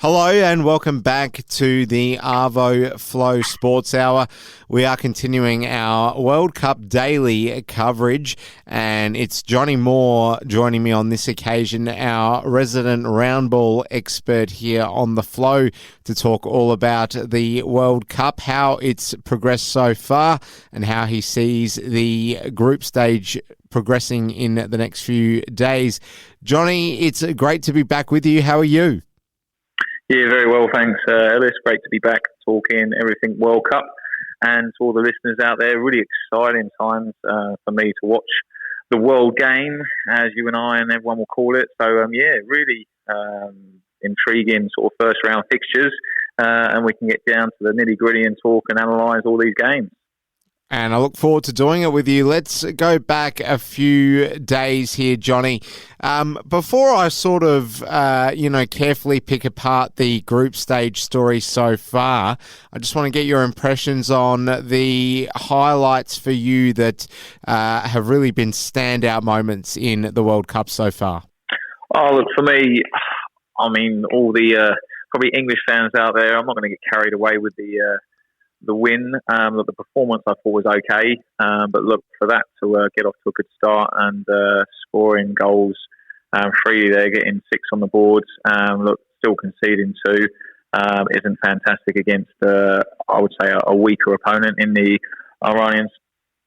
Hello and welcome back to the Arvo Flow Sports Hour. We are continuing our World Cup daily coverage, and it's Johnny Moore joining me on this occasion, our resident round ball expert here on the Flow, to talk all about the World Cup, how it's progressed so far, and how he sees the group stage progressing in the next few days. Johnny, it's great to be back with you. How are you? Yeah, very well, thanks, Ellis. Great to be back talking everything World Cup. And to all the listeners out there, really exciting times for me to watch the World Game, as you and I and everyone will call it. So, really intriguing sort of first round fixtures. And we can get down to the nitty gritty and talk and analyse all these games. And I look forward to doing it with you. Let's go back a few days here, Johnny. Before I sort of, carefully pick apart the group stage story so far, I just want to get your impressions on the highlights for you that have really been standout moments in the World Cup so far. Oh, look, for me, I mean, all the probably English fans out there, I'm not going to get carried away with the win. Look, the performance I thought was okay, but look, for that to get off to a good start and scoring goals freely there, getting 6 on the board, still conceding 2 isn't fantastic against, I would say, a weaker opponent in the Iranian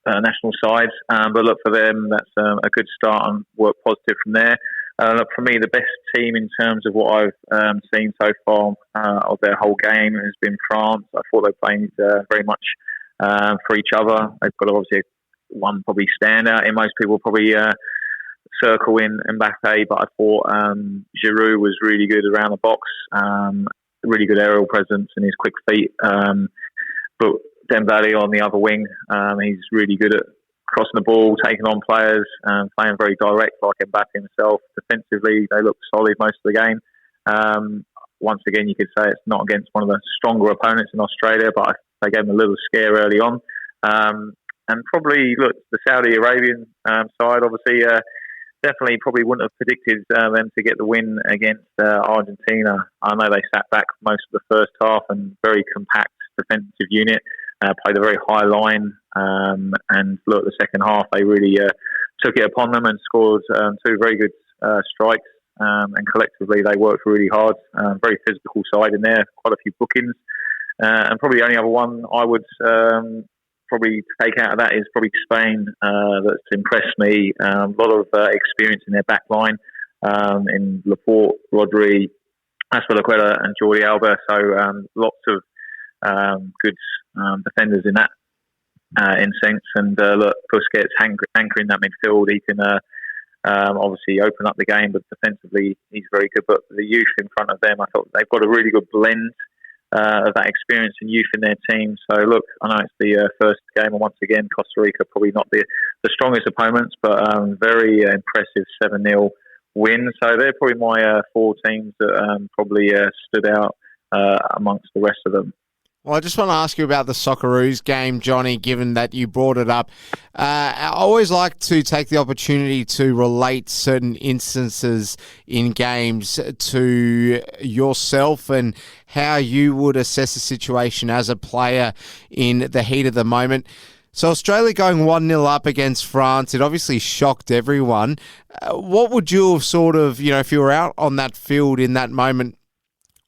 national side. But look, for them, that's a good start and work positive from there. Look, for me, the best team in terms of what I've seen so far of their whole game has been France. I thought they played very much for each other. They've got obviously one probably standout, and most people probably circle in Mbappe, but I thought Giroud was really good around the box, really good aerial presence and his quick feet. But Dembele on the other wing, he's really good at crossing the ball, taking on players, playing very direct like Mbappe himself. Defensively, they looked solid most of the game. Once again, you could say it's not against one of the stronger opponents in Australia, but they gave them a little scare early on. And probably, look, the Saudi Arabian side, obviously, definitely probably wouldn't have predicted them to get the win against Argentina. I know they sat back most of the first half and very compact defensive unit. Played a very high line, and look, the second half they really took it upon them and scored 2 very good strikes, and collectively they worked really hard. Very physical side in there, quite a few bookings, and probably the only other one I would probably take out of that is probably Spain. That's impressed me. A lot of experience in their back line, in Laporte, Rodri, Azpilicueta and Jordi Alba, so lots of good defenders in that instincts, and look, Busquets anchoring that midfield. He can obviously open up the game, but defensively he's very good. But the youth in front of them, I thought they've got a really good blend of that experience and youth in their team. So look, I know it's the first game, and once again Costa Rica probably not the strongest opponents, but very impressive 7-0 win. So they're probably my 4 teams that probably stood out amongst the rest of them. Well, I just want to ask you about the Socceroos game, Johnny, given that you brought it up. I always like to take the opportunity to relate certain instances in games to yourself and how you would assess a situation as a player in the heat of the moment. So Australia going 1-0 up against France, it obviously shocked everyone. What would you have sort of, if you were out on that field in that moment,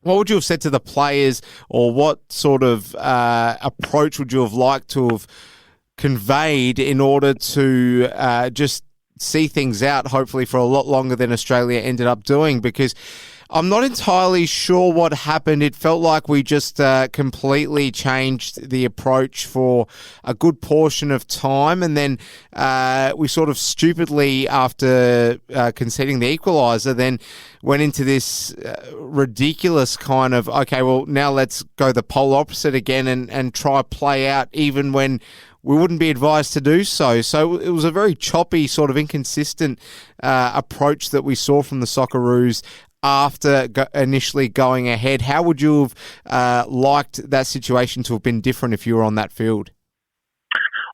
what would you have said to the players, or what sort of approach would you have liked to have conveyed in order to just see things out, hopefully for a lot longer than Australia ended up doing? Because I'm not entirely sure what happened. It felt like we just completely changed the approach for a good portion of time, and then we sort of stupidly, after conceding the equaliser, then went into this ridiculous kind of, okay, well, now let's go the polar opposite again and try play out even when we wouldn't be advised to do so. So it was a very choppy, sort of inconsistent approach that we saw from the Socceroos after initially going ahead. How would you have liked that situation to have been different if you were on that field?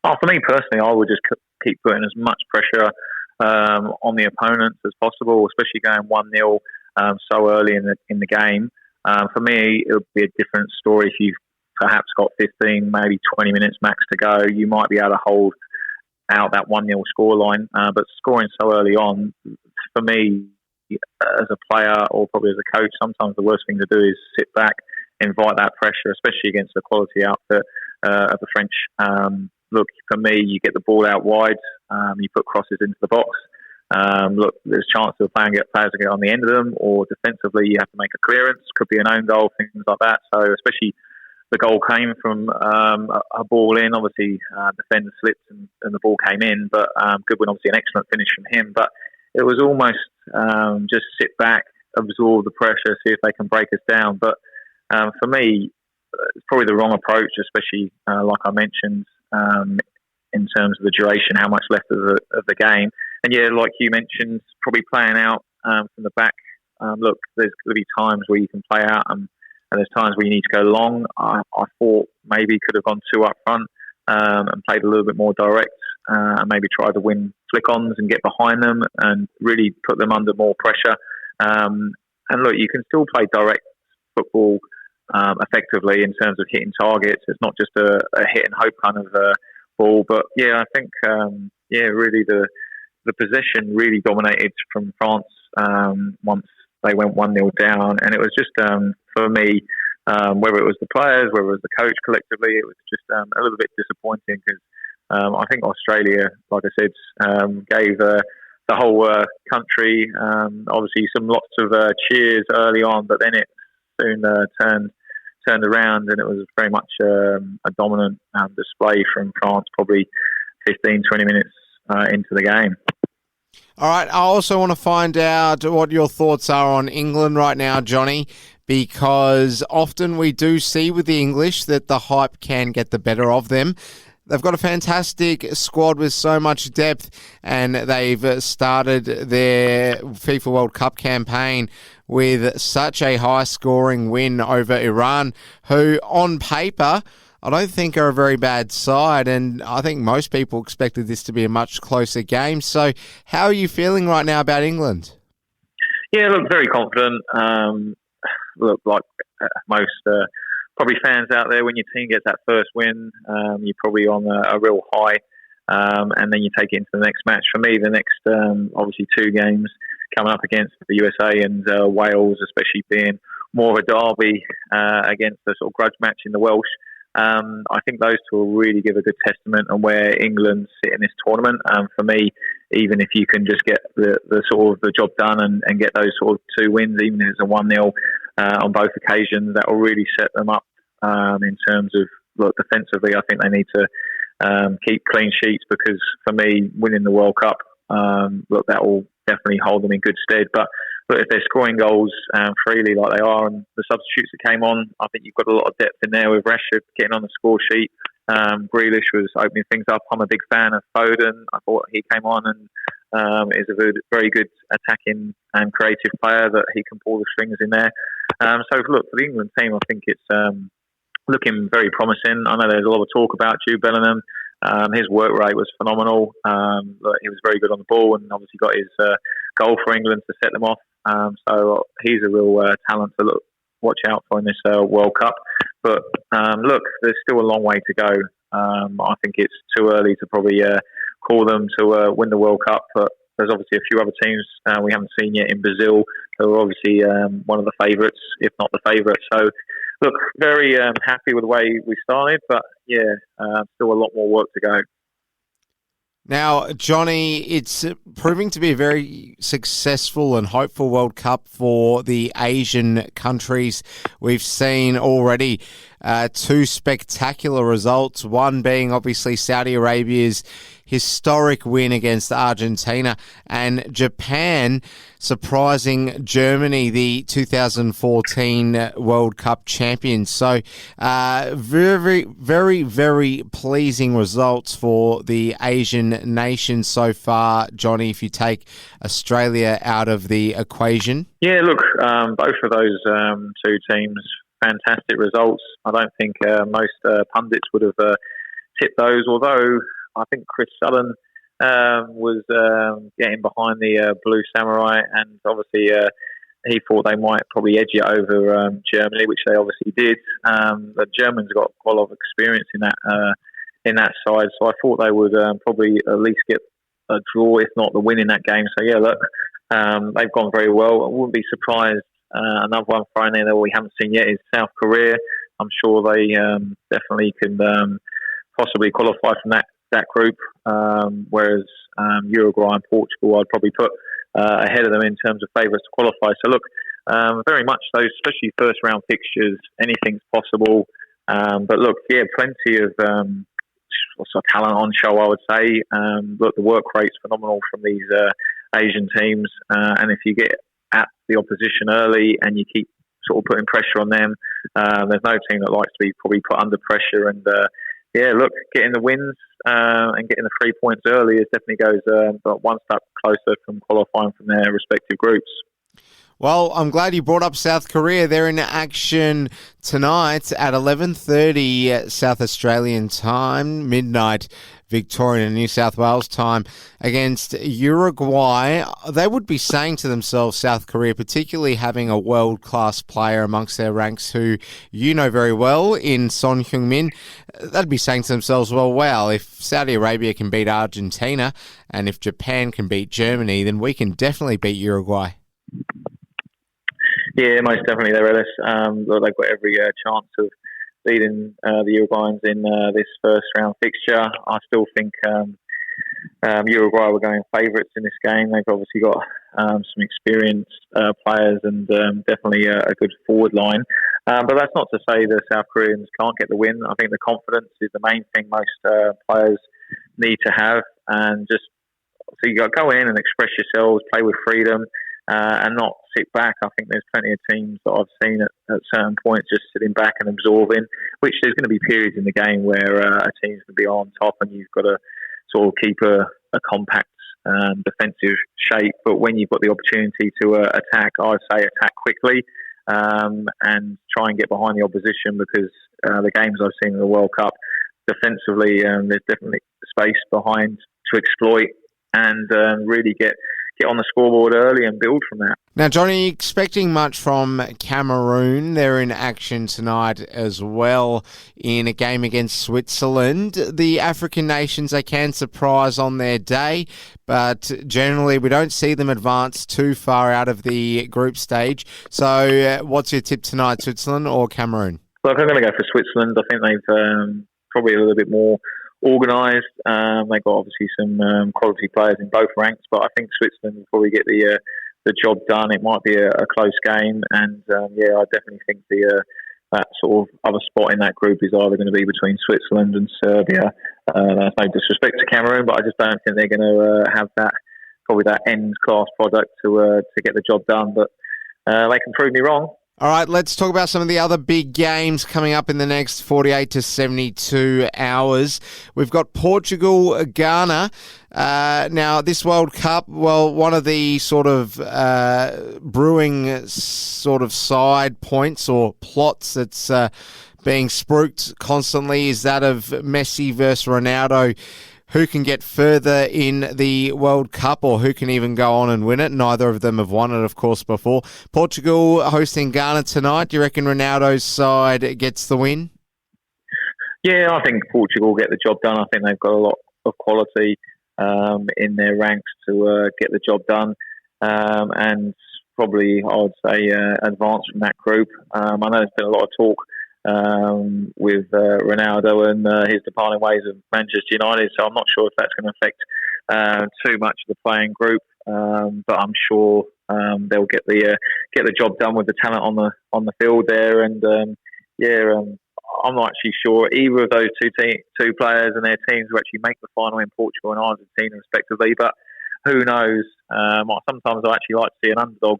Oh, for me personally, I would just keep putting as much pressure on the opponents as possible, especially going 1-0 so early in the game. For me, it would be a different story if you've perhaps got 15, maybe 20 minutes max to go. You might be able to hold out that 1-0 scoreline, but scoring so early on, for me, as a player or probably as a coach, sometimes the worst thing to do is sit back, invite that pressure, especially against the quality outfit of the French. Look, for me, you get the ball out wide, you put crosses into the box. Look, there's a chance of players to get on the end of them, or defensively you have to make a clearance. Could be an own goal, things like that. So especially the goal came from a ball in. Obviously, defender slipped and the ball came in, but Goodwin, obviously an excellent finish from him. But it was almost just sit back, absorb the pressure, see if they can break us down. But for me, it's probably the wrong approach, especially like I mentioned, in terms of the duration, how much left of the game. And yeah, like you mentioned, probably playing out from the back. Look, there's going to be times where you can play out, and there's times where you need to go long. I thought maybe could have gone 2 up front and played a little bit more direct, and maybe tried to win flick-ons and get behind them and really put them under more pressure. And look, you can still play direct football effectively in terms of hitting targets. It's not just a hit and hope kind of ball. But yeah, I think really the possession really dominated from France once they went 1-0 down, and it was just for me, whether it was the players, whether it was the coach collectively, it was just a little bit disappointing because I think Australia, like I said, gave the whole country obviously lots of cheers early on, but then it soon turned around, and it was very much a dominant display from France, probably 15, 20 minutes into the game. All right, I also want to find out what your thoughts are on England right now, Johnny, because often we do see with the English that the hype can get the better of them. They've got a fantastic squad with so much depth, and they've started their FIFA World Cup campaign with such a high-scoring win over Iran, who, on paper, I don't think are a very bad side, and I think most people expected this to be a much closer game. So how are you feeling right now about England? Yeah, look, very confident. Look, like most probably fans out there, when your team gets that first win, you're probably on a real high, and then you take it into the next match. For me, the next, obviously, 2 games coming up against the USA and Wales, especially being more of a derby against a sort of grudge match in the Welsh. I think those 2 will really give a good testament on where England sit in this tournament. For me, even if you can just get the sort of the job done and get those sort of 2 wins, even if it's a 1-0 on both occasions, that will really set them up in terms of, look, defensively. I think they need to keep clean sheets, because for me, winning the World Cup, look, that will definitely hold them in good stead. But look, if they're scoring goals freely like they are, and the substitutes that came on, I think you've got a lot of depth in there with Rashford getting on the score sheet. Grealish was opening things up. I'm a big fan of Foden. I thought he came on and is a very good attacking and creative player that he can pull the strings in there. So look, for the England team, I think it's looking very promising. I know there's a lot of talk about Jude Bellingham. His work rate was phenomenal. He was very good on the ball, and obviously got his goal for England to set them off. So he's a real talent to watch out for in this World Cup. But look, there's still a long way to go. I think it's too early to probably call them to win the World Cup. But there's obviously a few other teams we haven't seen yet in Brazil, who are obviously one of the favourites, if not the favourite. So look, very happy with the way we started, but yeah, still a lot more work to go. Now, Johnny, it's proving to be a very successful and hopeful World Cup for the Asian countries. We've seen already 2 spectacular results, one being obviously Saudi Arabia's historic win against Argentina, and Japan surprising Germany, the 2014 World Cup champions. So very, very, very pleasing results for the Asian nations so far, Johnny, if you take Australia out of the equation. Yeah, look, both of those 2 teams, fantastic results. I don't think most pundits would have tipped those, although I think Chris Sutton was getting behind the Blue Samurai, and obviously he thought they might probably edge it over Germany, which they obviously did. The Germans got quite a lot of experience in that side, so I thought they would probably at least get a draw, if not the win in that game. So yeah, look, they've gone very well. I wouldn't be surprised. Another one thrown in there we haven't seen yet is South Korea. I'm sure they definitely can possibly qualify from that group, whereas Uruguay and Portugal I'd probably put ahead of them in terms of favourites to qualify. So look, very much so, especially first round fixtures, anything's possible. But look, yeah, plenty of talent on show, I would say. Look, the work rate's phenomenal from these Asian teams, and if you get at the opposition early and you keep sort of putting pressure on them, there's no team that likes to be probably put under pressure. And yeah, look, getting the wins and getting the 3 points early is definitely goes one step closer from qualifying from their respective groups. Well, I'm glad you brought up South Korea. They're in action tonight at 11:30 South Australian time, midnight Victorian and New South Wales time, against Uruguay. They would be saying to themselves, South Korea, particularly having a world-class player amongst their ranks who you know very well in Son Heung-min, they'd be saying to themselves, well, wow, if Saudi Arabia can beat Argentina and if Japan can beat Germany, then we can definitely beat Uruguay. Yeah, most definitely, they're Ellis. They've got every chance of beating the Uruguayans in this first round fixture. I still think Uruguay were going favourites in this game. They've obviously got some experienced players and definitely a good forward line. But that's not to say the South Koreans can't get the win. I think the confidence is the main thing most players need to have, and just so you got to go in and express yourselves, play with freedom. And not sit back. I think there's plenty of teams that I've seen at certain points just sitting back and absorbing, which there's going to be periods in the game where a team's going to be on top and you've got to sort of keep a compact defensive shape. But when you've got the opportunity to attack, I'd say attack quickly and try and get behind the opposition, because the games I've seen in the World Cup, defensively, there's definitely space behind to exploit and really get on the scoreboard early and build from that. Now, Johnny, expecting much from Cameroon? They're in action tonight as well in a game against Switzerland. The African nations, they can surprise on their day, but generally we don't see them advance too far out of the group stage. So what's your tip tonight, Switzerland or Cameroon? Look, I'm going to go for Switzerland. I think they've probably a little bit more organised. They've got obviously some quality players in both ranks, but I think Switzerland will probably get the job done. It might be a close game, and I definitely think that sort of other spot in that group is either going to be between Switzerland and Serbia. There's no disrespect to Cameroon, but I just don't think they're going to have that end class product to get the job done. But they can prove me wrong. All right, let's talk about some of the other big games coming up in the next 48 to 72 hours. We've got Portugal, Ghana. Now, this World Cup, well, one of the sort of brewing sort of side points or plots that's being spruiked constantly is that of Messi versus Ronaldo. Who can get further in the World Cup, or who can even go on and win it? Neither of them have won it, of course, before. Portugal hosting Ghana tonight. Do you reckon Ronaldo's side gets the win? Yeah, I think Portugal get the job done. I think they've got a lot of quality in their ranks to get the job done. And probably, I would say, advance from that group. I know there's been a lot of talk with Ronaldo and his departing ways of Manchester United, so I'm not sure if that's going to affect too much of the playing group, but I'm sure they'll get the job done with the talent on the field there. And I'm not actually sure either of those two players and their teams will actually make the final in Portugal and Argentina respectively, but who knows. Sometimes I actually like to see an underdog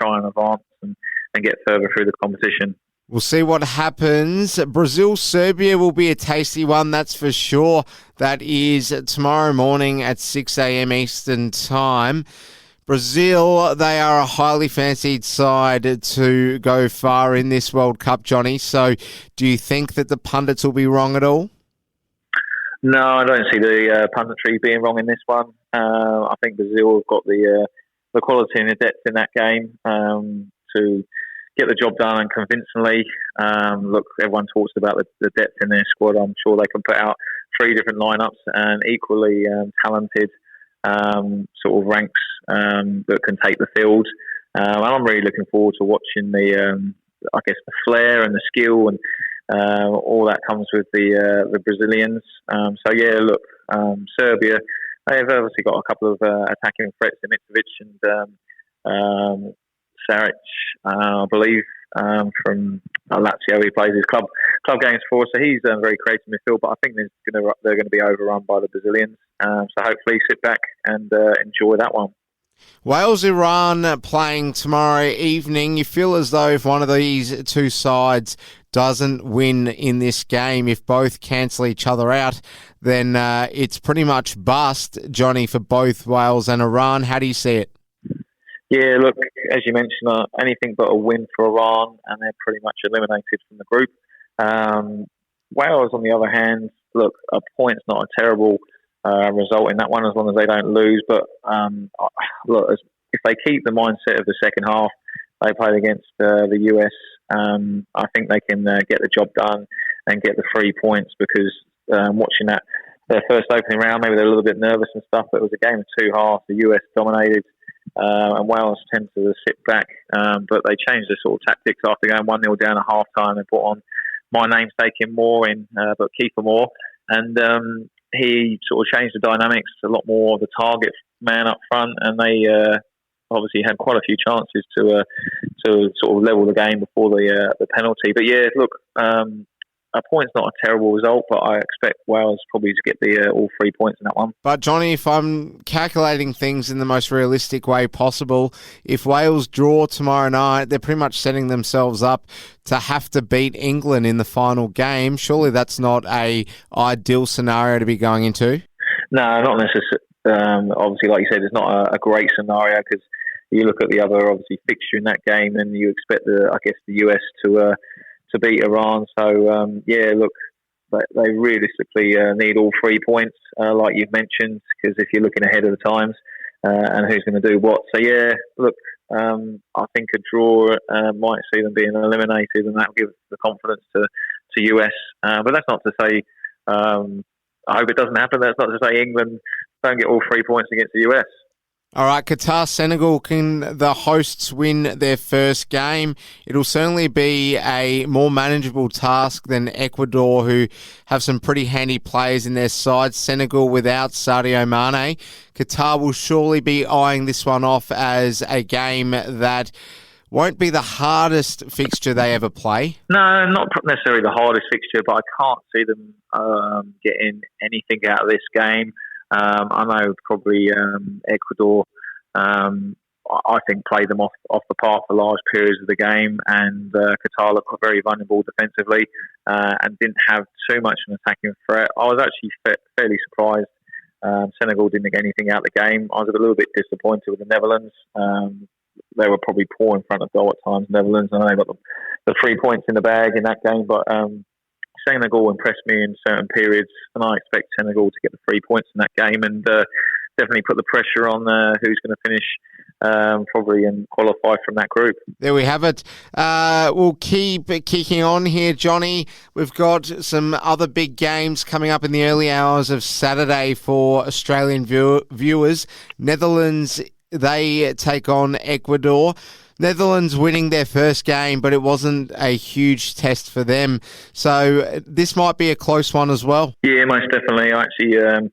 try and advance and get further through the competition. We'll see what happens. Brazil-Serbia will be a tasty one, that's for sure. That is tomorrow morning at 6 a.m. Eastern Time. Brazil, they are a highly fancied side to go far in this World Cup, Johnny. So do you think that the pundits will be wrong at all? No, I don't see the punditry being wrong in this one. I think Brazil have got the the quality and the depth in that game to get the job done and convincingly. Look, everyone talks about the depth in their squad. I'm sure they can put out 3 different lineups and equally talented sort of ranks that can take the field. And I'm really looking forward to watching the flair and the skill and all that comes with the Brazilians. So yeah, look, Serbia, they've obviously got a couple of attacking threats in Mitrovic and Saric, I believe, from Lazio. He plays his club games for us, so he's very creative midfield. But I think they're going to be overrun by the Brazilians. So hopefully, sit back and enjoy that one. Wales-Iran playing tomorrow evening. You feel as though if one of these two sides doesn't win in this game, if both cancel each other out, then it's pretty much bust, Johnny, for both Wales and Iran. How do you see it? Yeah, look, as you mentioned, anything but a win for Iran, and they're pretty much eliminated from the group. Wales, on the other hand, look, a point's not a terrible result in that one as long as they don't lose. But look, if they keep the mindset of the second half, they played against the US. I think they can get the job done and get the 3 points because watching their first opening round, maybe they're a little bit nervous and stuff, but it was a game of 2 halves. The US dominated. And Wales tend to sit back, but they changed their sort of tactics after going 1-0 down at half time and put on my namesake in Moore but Kiefer Moore, and he sort of changed the dynamics, a lot more of the target man up front, and they obviously had quite a few chances to sort of level the game before the penalty. But yeah, look, a point's not a terrible result, but I expect Wales probably to get all 3 points in that one. But Johnny, if I'm calculating things in the most realistic way possible, if Wales draw tomorrow night, they're pretty much setting themselves up to have to beat England in the final game. Surely that's not a ideal scenario to be going into? No, not necessarily. Obviously, like you said, it's not a great scenario because you look at the other obviously fixture in that game, and you expect the US to beat Iran. So yeah, look, they realistically need all 3 points, like you've mentioned, because if you're looking ahead of the times and who's going to do what. So yeah, look, I think a draw might see them being eliminated, and that'll give the confidence to US. But that's not to say. I hope it doesn't happen. That's not to say England don't get all 3 points against the US. All right, Qatar, Senegal, can the hosts win their first game? It'll certainly be a more manageable task than Ecuador, who have some pretty handy players in their side. Senegal without Sadio Mane. Qatar will surely be eyeing this one off as a game that won't be the hardest fixture they ever play. No, not necessarily the hardest fixture, but I can't see them getting anything out of this game. I know probably Ecuador, I think, played them off the park for large periods of the game, and Qatar looked very vulnerable defensively and didn't have too much of an attacking threat. I was actually fairly surprised Senegal didn't get anything out of the game. I was a little bit disappointed with the Netherlands. They were probably poor in front of goal at times, Netherlands. I know they got the 3 points in the bag in that game, but Senegal impressed me in certain periods, and I expect Senegal to get the 3 points in that game and definitely put the pressure on who's going to finish probably and qualify from that group. There we have it. We'll keep kicking on here, Johnny. We've got some other big games coming up in the early hours of Saturday for Australian viewers. Netherlands, they take on Ecuador. Netherlands winning their first game, but it wasn't a huge test for them. So this might be a close one as well. Yeah, most definitely. I actually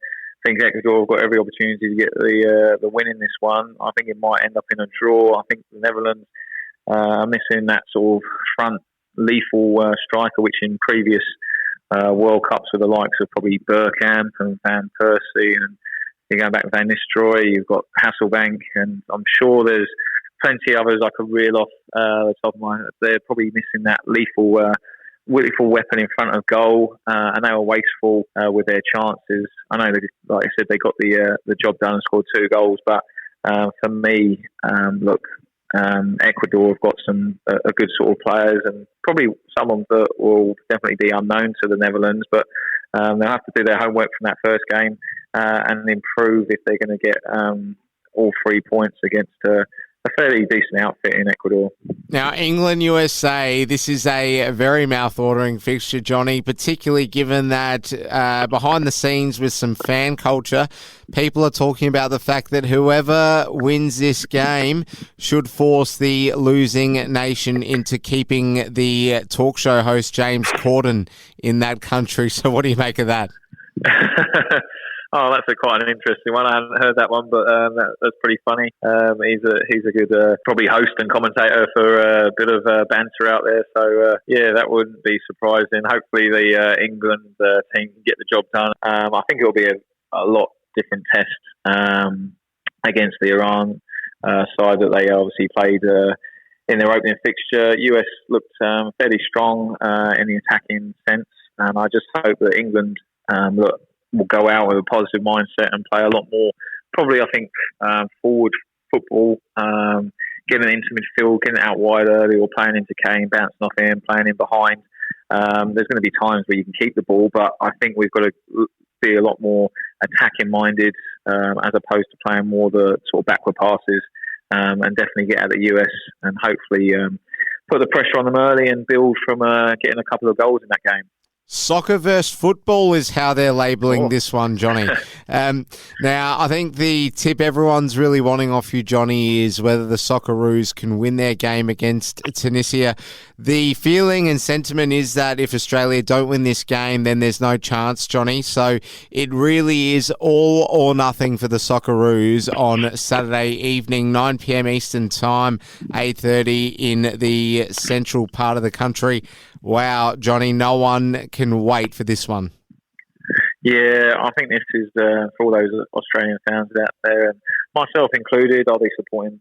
think Ecuador have got every opportunity to get the win in this one. I think it might end up in a draw. I think the Netherlands are missing that sort of front lethal striker, which in previous World Cups with the likes of probably Bergkamp and Van Persie, and you're going back to Van Nistelrooy, you've got Hasselbank, and I'm sure there's plenty of others I could reel off the top of my head. They're probably missing that lethal weapon in front of goal, and they were wasteful with their chances. I know, like I said, they got the job done and scored 2 goals, but for me, look, Ecuador have got some a good sort of players, and probably someone that will definitely be unknown to the Netherlands, but they'll have to do their homework from that first game and improve if they're going to get all 3 points against a fairly decent outfit in Ecuador. Now, England, USA, this is a very mouth-watering fixture, Johnny, particularly given that behind the scenes with some fan culture, people are talking about the fact that whoever wins this game should force the losing nation into keeping the talk show host James Corden in that country. So what do you make of that? Oh, that's quite an interesting one. I hadn't heard that one, but that's pretty funny. He's a good probably host and commentator for a bit of banter out there. So yeah, that wouldn't be surprising. Hopefully, the England team can get the job done. I think it'll be a lot different test against the Iran side that they obviously played in their opening fixture. US looked fairly strong in the attacking sense, and I just hope that England will go out with a positive mindset and play a lot more, probably I think, forward football, getting into midfield, getting out wide early or playing into Kane, bouncing off him, playing in behind. There's going to be times where you can keep the ball, but I think we've got to be a lot more attacking minded as opposed to playing more the sort of backward passes, and definitely get out of the US and hopefully put the pressure on them early and build from getting a couple of goals in that game. Soccer versus football is how they're labelling this one, Johnny. Now, I think the tip everyone's really wanting off you, Johnny, is whether the Socceroos can win their game against Tunisia. The feeling and sentiment is that if Australia don't win this game, then there's no chance, Johnny. So it really is all or nothing for the Socceroos on Saturday evening, 9 p.m. Eastern Time, 8:30 in the central part of the country. Wow, Johnny, no one can wait for this one. Yeah, I think this is for all those Australian fans out there, and myself included. I'll be supporting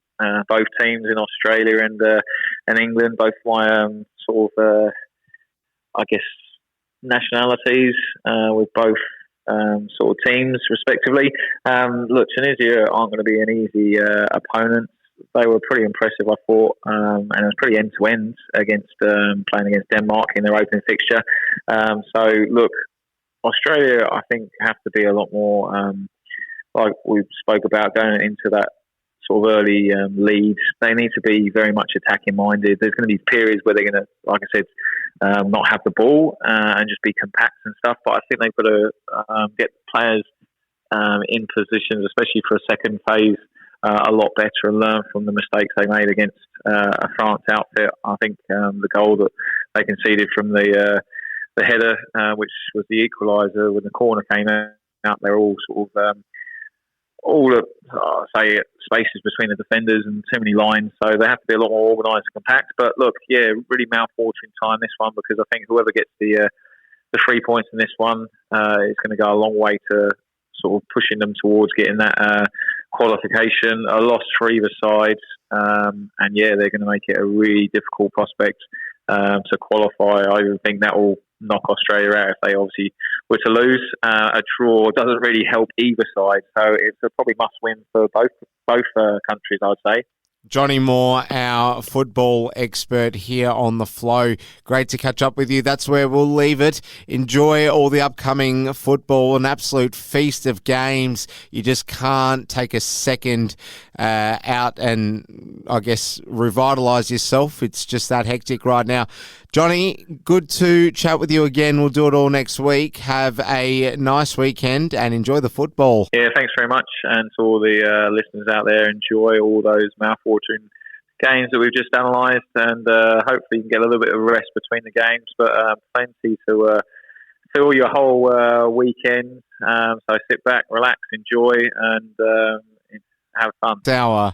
both teams in Australia and England, both my I guess, nationalities with both sort of teams respectively. Look, Tunisia aren't going to be an easy opponent. They were pretty impressive, I thought, and it was pretty end-to-end against playing against Denmark in their opening fixture. So, look, Australia, I think, have to be a lot more, like we spoke about, going into that sort of early lead. They need to be very much attacking-minded. There's going to be periods where they're going to, like I said, not have the ball and just be compact and stuff. But I think they've got to get players in positions, especially for a second phase, a lot better and learn from the mistakes they made against a France outfit. I think the goal that they conceded from the header, which was the equaliser when the corner came out, they're all sort of say spaces between the defenders and too many lines. So they have to be a lot more organised and compact. But look, yeah, really mouth-watering time this one, because I think whoever gets the 3 points in this one is going to go a long way to sort of pushing them towards getting that qualification. A loss for either side, and yeah, they're going to make it a really difficult prospect to qualify. I even think that will knock Australia out if they obviously were to lose. A draw doesn't really help either side, so it's a probably must-win for both countries, I would say. Johnny Moore, our football expert here on The Flow. Great to catch up with you. That's where we'll leave it. Enjoy all the upcoming football, an absolute feast of games. You just can't take a second out and, I guess, revitalise yourself. It's just that hectic right now. Johnny, good to chat with you again. We'll do it all next week. Have a nice weekend and enjoy the football. Yeah, thanks very much. And to all the listeners out there, enjoy all those mouth-watering games that we've just analysed, and hopefully you can get a little bit of rest between the games, but plenty to fill your whole weekend. So sit back, relax, enjoy, and have fun. Hour.